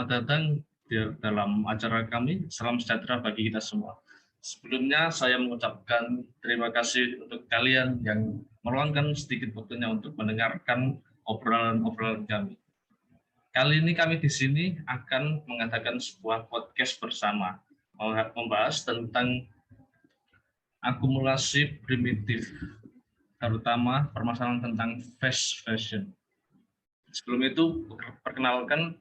datang dalam acara kami. Salam sejahtera bagi kita semua. Sebelumnya saya mengucapkan terima kasih untuk kalian yang meluangkan sedikit waktunya untuk mendengarkan obrolan-obrolan kami. Kali ini kami di sini akan mengadakan sebuah podcast bersama, membahas tentang akumulasi primitif, terutama permasalahan tentang fast fashion. Sebelum itu, perkenalkan,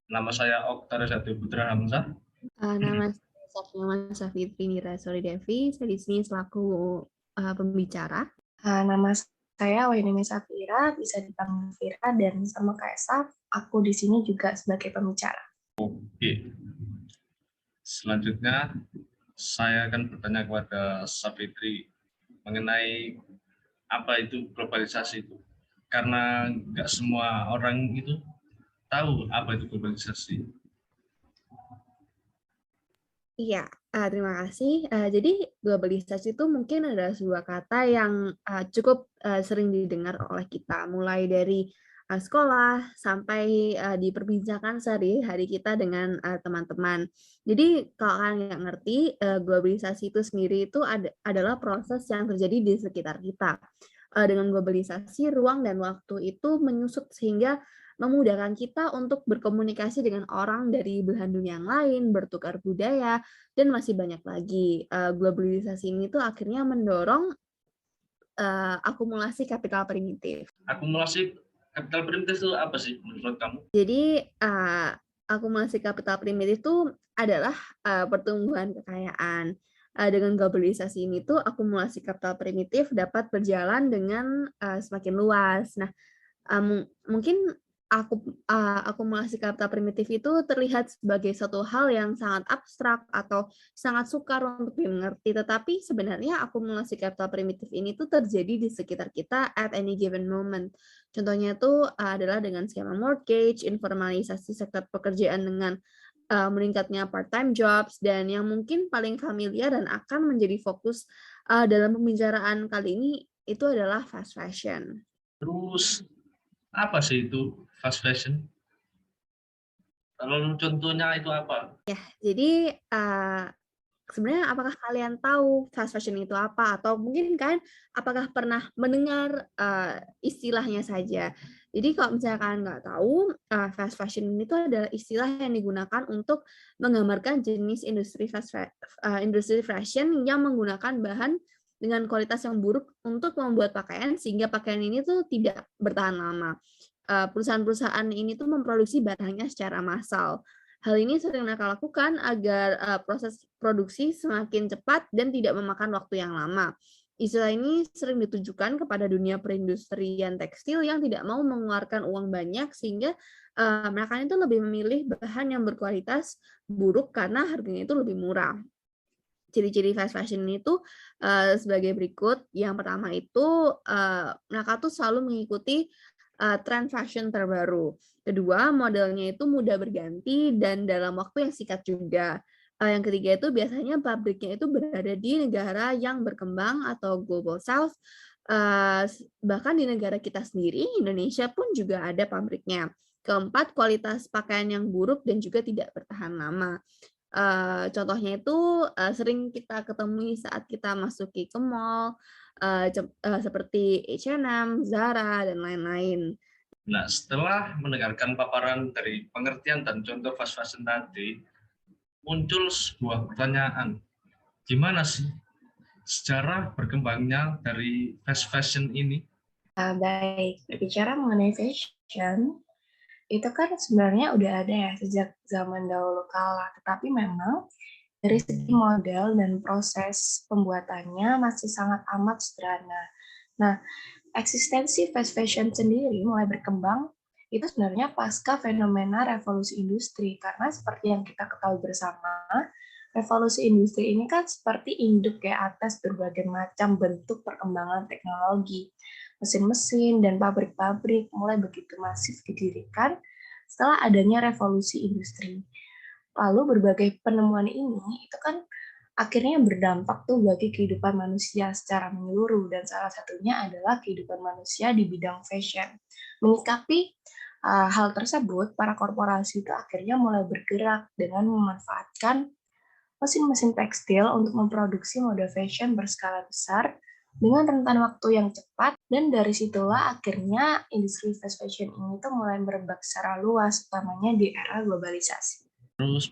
nama saya Oktar Zati Putra Hamzah. Nama saya Safitri Nira Sori Devi. Saya di sini selaku pembicara. Nama saya Wahyuni Safira, bisa dipanggil Fira, dan sama kayak Saf, aku di sini juga sebagai pembicara. Oke. Selanjutnya, saya akan bertanya kepada Safitri mengenai apa itu globalisasi itu. Karena nggak semua orang itu tahu apa itu globalisasi. Iya, terima kasih. Jadi globalisasi itu mungkin adalah sebuah kata yang cukup sering didengar oleh kita, mulai dari sekolah sampai diperbincangkan sehari-hari kita dengan teman-teman. Jadi kalau kalian nggak ngerti, globalisasi itu sendiri itu adalah proses yang terjadi di sekitar kita. Dengan globalisasi, ruang dan waktu itu menyusut sehingga memudahkan kita untuk berkomunikasi dengan orang dari belahan dunia yang lain, bertukar budaya, dan masih banyak lagi. Globalisasi ini tuh akhirnya mendorong akumulasi kapital primitif. Akumulasi kapital primitif itu apa sih menurut kamu? Jadi akumulasi kapital primitif itu adalah pertumbuhan kekayaan. Dengan globalisasi ini tuh akumulasi kapital primitif dapat berjalan dengan semakin luas. Nah, mungkin akumulasi kapital primitif itu terlihat sebagai suatu hal yang sangat abstrak atau sangat sukar untuk dimengerti, tetapi sebenarnya akumulasi kapital primitif ini tuh terjadi di sekitar kita at any given moment. Contohnya itu adalah dengan skema mortgage, informalisasi sektor pekerjaan dengan meningkatnya part-time jobs, dan yang mungkin paling familiar dan akan menjadi fokus dalam pembicaraan kali ini itu adalah fast fashion. Terus apa sih itu fast fashion? Kalau contohnya itu apa? Ya, jadi sebenarnya apakah kalian tahu fast fashion itu apa? Atau mungkin kan apakah pernah mendengar istilahnya saja? Jadi kalau misalnya kalian nggak tahu, fast fashion itu adalah istilah yang digunakan untuk menggambarkan jenis industri fashion yang menggunakan bahan dengan kualitas yang buruk untuk membuat pakaian sehingga pakaian ini tuh tidak bertahan lama. Perusahaan-perusahaan ini tuh memproduksi barangnya secara massal. Hal ini sering mereka lakukan agar proses produksi semakin cepat dan tidak memakan waktu yang lama. Istilah ini sering ditujukan kepada dunia perindustrian tekstil yang tidak mau mengeluarkan uang banyak sehingga mereka itu lebih memilih bahan yang berkualitas buruk karena harganya itu lebih murah. Ciri-ciri fast fashion itu sebagai berikut. Yang pertama itu mereka tuh selalu mengikuti tren fashion terbaru. Kedua, modelnya itu mudah berganti dan dalam waktu yang singkat juga. Yang ketiga itu biasanya pabriknya itu berada di negara yang berkembang atau global south. Bahkan di negara kita sendiri, Indonesia pun juga ada pabriknya. Keempat, kualitas pakaian yang buruk dan juga tidak bertahan lama. Contohnya itu sering kita ketemui saat kita masuki ke mall, seperti H&M, Zara, dan lain-lain. Nah, setelah mendengarkan paparan dari pengertian dan contoh fast fashion tadi, muncul sebuah pertanyaan. Gimana sih sejarah berkembangnya dari fast fashion ini? Baik, berbicara mengenai fashion, itu kan sebenarnya udah ada ya sejak zaman dahulu kala, tetapi memang dari segi model dan proses pembuatannya masih sangat amat sederhana. Nah, eksistensi fast fashion sendiri mulai berkembang itu sebenarnya pasca fenomena revolusi industri, karena seperti yang kita ketahui bersama, revolusi industri ini kan seperti induk ya atas berbagai macam bentuk perkembangan teknologi. Mesin-mesin dan pabrik-pabrik mulai begitu masif didirikan setelah adanya revolusi industri. Lalu berbagai penemuan ini itu kan akhirnya berdampak tuh bagi kehidupan manusia secara menyeluruh, dan salah satunya adalah kehidupan manusia di bidang fashion. Menyikapi Hal tersebut, para korporasi itu akhirnya mulai bergerak dengan memanfaatkan mesin-mesin tekstil untuk memproduksi mode fashion berskala besar dengan rentan waktu yang cepat, dan dari situlah akhirnya industri fast fashion ini tuh mulai merebak secara luas, utamanya di era globalisasi. Terus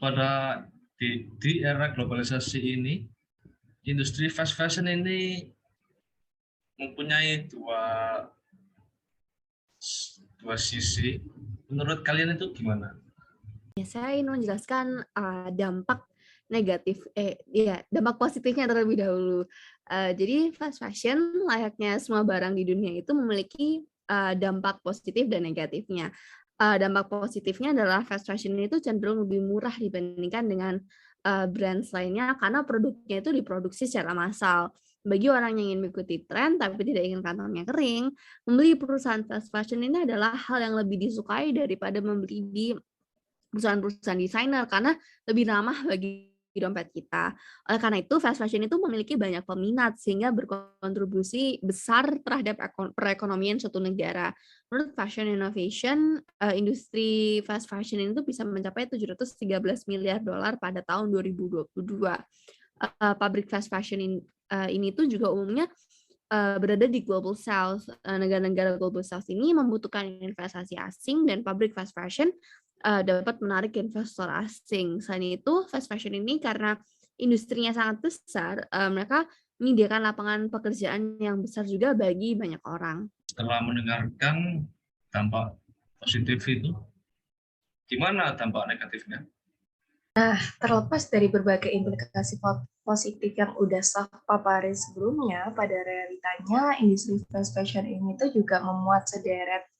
di era globalisasi ini, industri fast fashion ini mempunyai dua sisi. Menurut kalian itu gimana? Ya, saya ingin menjelaskan dampak dampak positifnya terlebih dahulu. Jadi fast fashion layaknya semua barang di dunia itu memiliki dampak positif dan negatifnya. Dampak positifnya adalah fast fashion itu cenderung lebih murah dibandingkan dengan brand lainnya karena produknya itu diproduksi secara massal. Bagi orang yang ingin mengikuti tren tapi tidak ingin kantongnya kering, membeli perusahaan fast fashion ini adalah hal yang lebih disukai daripada membeli di perusahaan-perusahaan desainer karena lebih ramah bagi dompet kita. Oleh karena itu, fast fashion itu memiliki banyak peminat sehingga berkontribusi besar terhadap perekonomian suatu negara. Menurut Fashion Innovation, industri fast fashion itu bisa mencapai 713 miliar dolar pada tahun 2022. Pabrik fast fashion ini tuh juga umumnya berada di Global South. Negara-negara Global South ini membutuhkan investasi asing dan pabrik fast fashion dapat menarik investor asing. Selain itu, fast fashion ini karena industrinya sangat besar, mereka menyediakan lapangan pekerjaan yang besar juga bagi banyak orang. Setelah mendengarkan dampak positif itu, gimana dampak negatifnya? Terlepas dari berbagai implikasi positif yang udah saya paparin sebelumnya, pada realitanya industri fast fashion ini tuh juga memuat sederet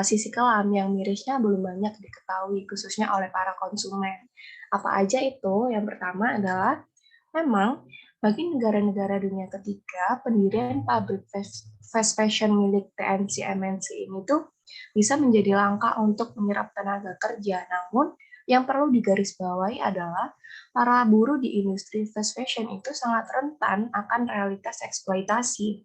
sisi kelam yang mirisnya belum banyak diketahui, khususnya oleh para konsumen. Apa aja itu? Yang pertama adalah, memang bagi negara-negara dunia ketiga, pendirian pabrik fast fashion milik TNC MNC ini tuh bisa menjadi langkah untuk menyerap tenaga kerja. Namun, yang perlu digarisbawahi adalah para buruh di industri fast fashion itu sangat rentan akan realitas eksploitasi.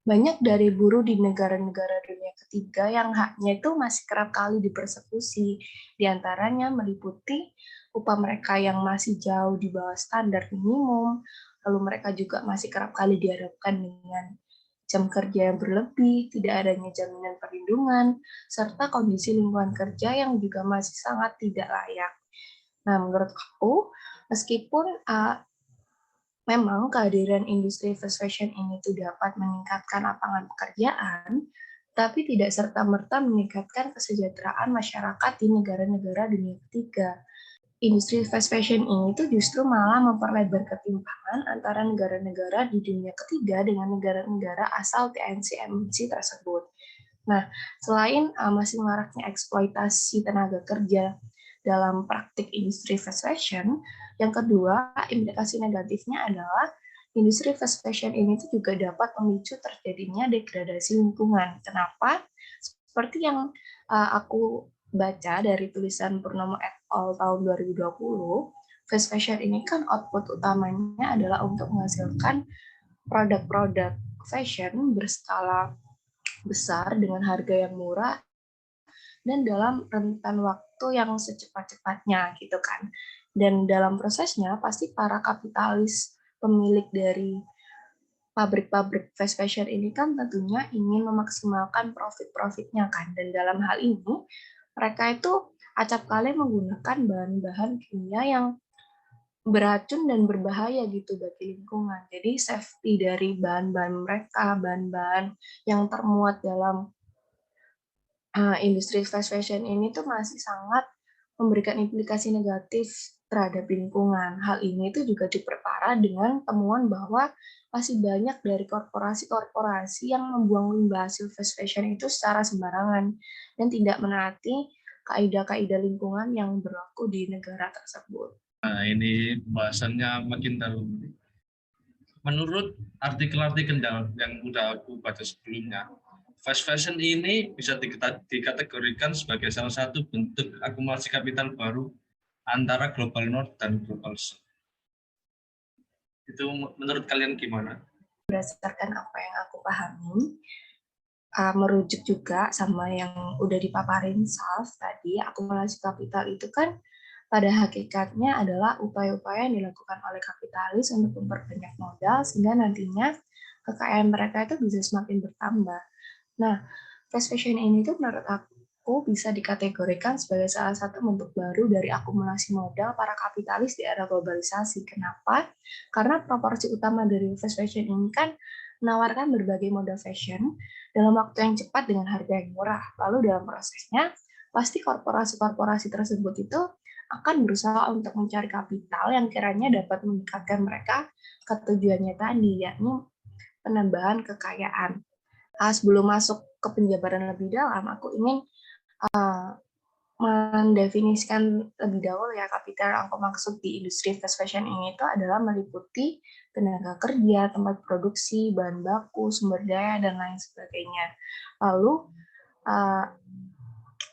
Banyak dari buruh di negara-negara dunia ketiga yang haknya itu masih kerap kali dipersekusi, diantaranya meliputi upah mereka yang masih jauh di bawah standar minimum, lalu mereka juga masih kerap kali dihadapkan dengan jam kerja yang berlebih, tidak adanya jaminan perlindungan, serta kondisi lingkungan kerja yang juga masih sangat tidak layak. Nah, menurut aku, meskipun memang kehadiran industri fast fashion ini tuh dapat meningkatkan lapangan pekerjaan, tapi tidak serta-merta meningkatkan kesejahteraan masyarakat di negara-negara dunia ketiga. Industri fast fashion ini tuh justru malah memperlebar ketimpangan antara negara-negara di dunia ketiga dengan negara-negara asal TNC-MNC tersebut. Nah, selain masih maraknya eksploitasi tenaga kerja dalam praktik industri fast fashion, yang kedua, implikasi negatifnya adalah industri fast fashion ini juga dapat memicu terjadinya degradasi lingkungan. Kenapa? Seperti yang aku baca dari tulisan Purnomo et al. Tahun 2020, fast fashion ini kan output utamanya adalah untuk menghasilkan produk-produk fashion berskala besar dengan harga yang murah dan dalam rentan waktu yang secepat-cepatnya gitu kan. Dan dalam prosesnya pasti para kapitalis pemilik dari pabrik-pabrik fast fashion ini kan tentunya ingin memaksimalkan profit-profitnya kan. Dan dalam hal ini mereka itu acap kali menggunakan bahan-bahan kimia yang beracun dan berbahaya gitu bagi lingkungan. Jadi safety dari bahan-bahan mereka, bahan-bahan yang termuat dalam industri fast fashion ini tuh masih sangat memberikan implikasi negatif terhadap lingkungan. Hal ini tuh juga diperparah dengan temuan bahwa masih banyak dari korporasi-korporasi yang membuang limbah hasil fast fashion itu secara sembarangan dan tidak menaati kaidah-kaidah lingkungan yang berlaku di negara tersebut. Nah, ini bahasannya makin dalam. Menurut artikel-artikel yang udah aku baca sebelumnya, fast fashion ini bisa dikategorikan sebagai salah satu bentuk akumulasi kapital baru antara global north dan global south. Itu menurut kalian gimana? Berdasarkan apa yang aku pahami, merujuk juga sama yang udah dipaparin Salf tadi, akumulasi kapital itu kan pada hakikatnya adalah upaya-upaya yang dilakukan oleh kapitalis untuk memperbanyak modal sehingga nantinya kekayaan mereka itu bisa semakin bertambah. Nah, fast fashion ini tuh menurut aku bisa dikategorikan sebagai salah satu bentuk baru dari akumulasi modal para kapitalis di era globalisasi. Kenapa? Karena proporsi utama dari fast fashion ini kan menawarkan berbagai model fashion dalam waktu yang cepat dengan harga yang murah. Lalu dalam prosesnya, pasti korporasi-korporasi tersebut itu akan berusaha untuk mencari kapital yang kiranya dapat meningkatkan mereka ke tujuannya tadi, yakni penambahan kekayaan. Sebelum masuk ke penjabaran lebih dalam, aku ingin mendefinisikan lebih dahulu ya kapital yang aku maksud di industri fast fashion ini itu adalah meliputi tenaga kerja, tempat produksi, bahan baku, sumber daya, dan lain sebagainya. Lalu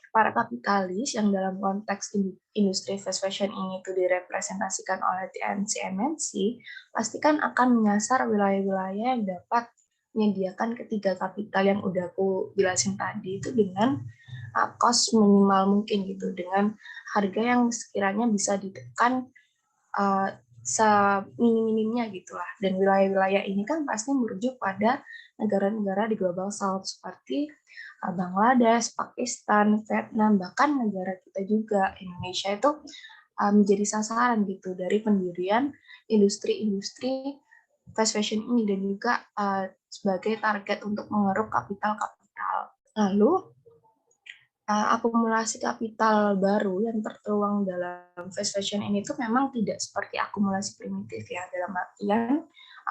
para kapitalis yang dalam konteks industri fast fashion ini itu direpresentasikan oleh TNC-MNC pastikan akan menyasar wilayah-wilayah yang dapat menyediakan ketiga kapital yang udah aku jelasin tadi itu dengan cost minimal mungkin gitu, dengan harga yang sekiranya bisa ditekan seminim-minimnya gitulah. Dan wilayah-wilayah ini kan pasti merujuk pada negara-negara di Global South seperti Bangladesh, Pakistan, Vietnam, bahkan negara kita juga Indonesia itu menjadi sasaran gitu dari pendirian industri-industri fast fashion ini dan juga sebagai target untuk mengeruk kapital-kapital. Lalu akumulasi kapital baru yang tertuang dalam fast fashion ini tuh memang tidak seperti akumulasi primitif ya, dalam artian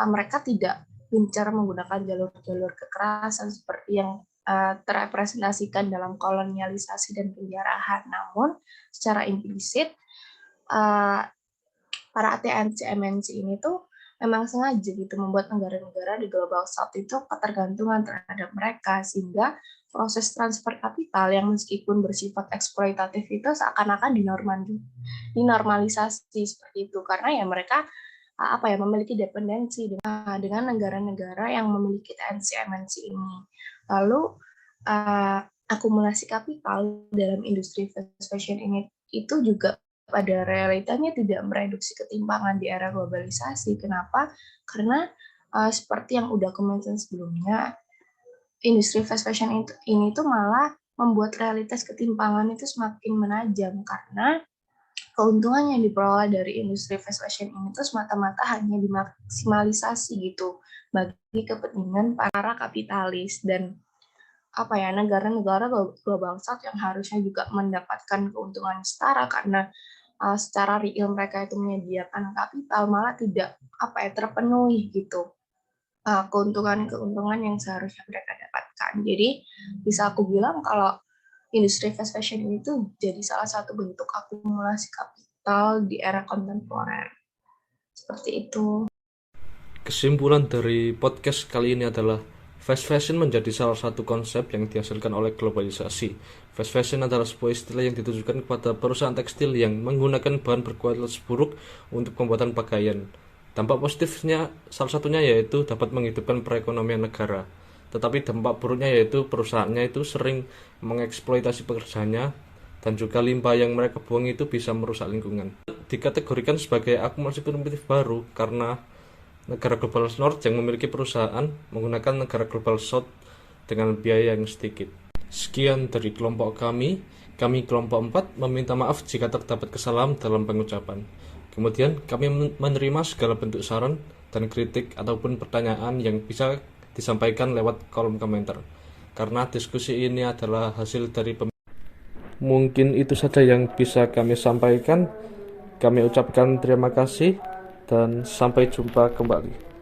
mereka tidak gencar menggunakan jalur-jalur kekerasan seperti yang terrepresentasikan dalam kolonialisasi dan penjarahan. Namun secara implisit para ATNC-MNC ini tuh memang sengaja gitu membuat negara-negara di Global South itu ketergantungan terhadap mereka sehingga proses transfer kapital yang meskipun bersifat eksploitatif itu seakan-akan dinormalisasi seperti itu karena ya mereka memiliki dependensi dengan negara-negara yang memiliki TNC-MNC ini. Lalu akumulasi kapital dalam industri fast fashion ini itu juga pada realitanya tidak mereduksi ketimpangan di era globalisasi. Kenapa? Karena seperti yang udah aku mention sebelumnya, industri fast fashion ini tuh malah membuat realitas ketimpangan itu semakin menajam karena keuntungan yang diperoleh dari industri fast fashion ini tuh semata-mata hanya dimaksimalisasi gitu bagi kepentingan para kapitalis dan negara-negara global south yang harusnya juga mendapatkan keuntungan setara karena secara real mereka itu menyediakan kapital malah tidak terpenuhi gitu keuntungan yang seharusnya mereka dapatkan. Jadi bisa aku bilang kalau industri fast fashion ini tuh jadi salah satu bentuk akumulasi kapital di era kontemporer. Seperti itu. Kesimpulan dari podcast kali ini adalah fast fashion menjadi salah satu konsep yang dihasilkan oleh globalisasi. Fast fashion adalah sebuah istilah yang ditujukan kepada perusahaan tekstil yang menggunakan bahan berkualitas buruk untuk pembuatan pakaian. Dampak positifnya salah satunya yaitu dapat menghidupkan perekonomian negara. Tetapi dampak buruknya yaitu perusahaannya itu sering mengeksploitasi pekerjaannya dan juga limbah yang mereka buang itu bisa merusak lingkungan. Dikategorikan sebagai akumulasi primitif baru karena negara global north yang memiliki perusahaan menggunakan negara global south dengan biaya yang sedikit. Sekian dari kelompok kami kelompok 4 meminta maaf jika terdapat kesalahan dalam pengucapan. Kemudian kami menerima segala bentuk saran dan kritik ataupun pertanyaan yang bisa disampaikan lewat kolom komentar. Karena diskusi ini adalah hasil dari Mungkin itu saja yang bisa kami sampaikan. Kami ucapkan terima kasih dan sampai jumpa kembali.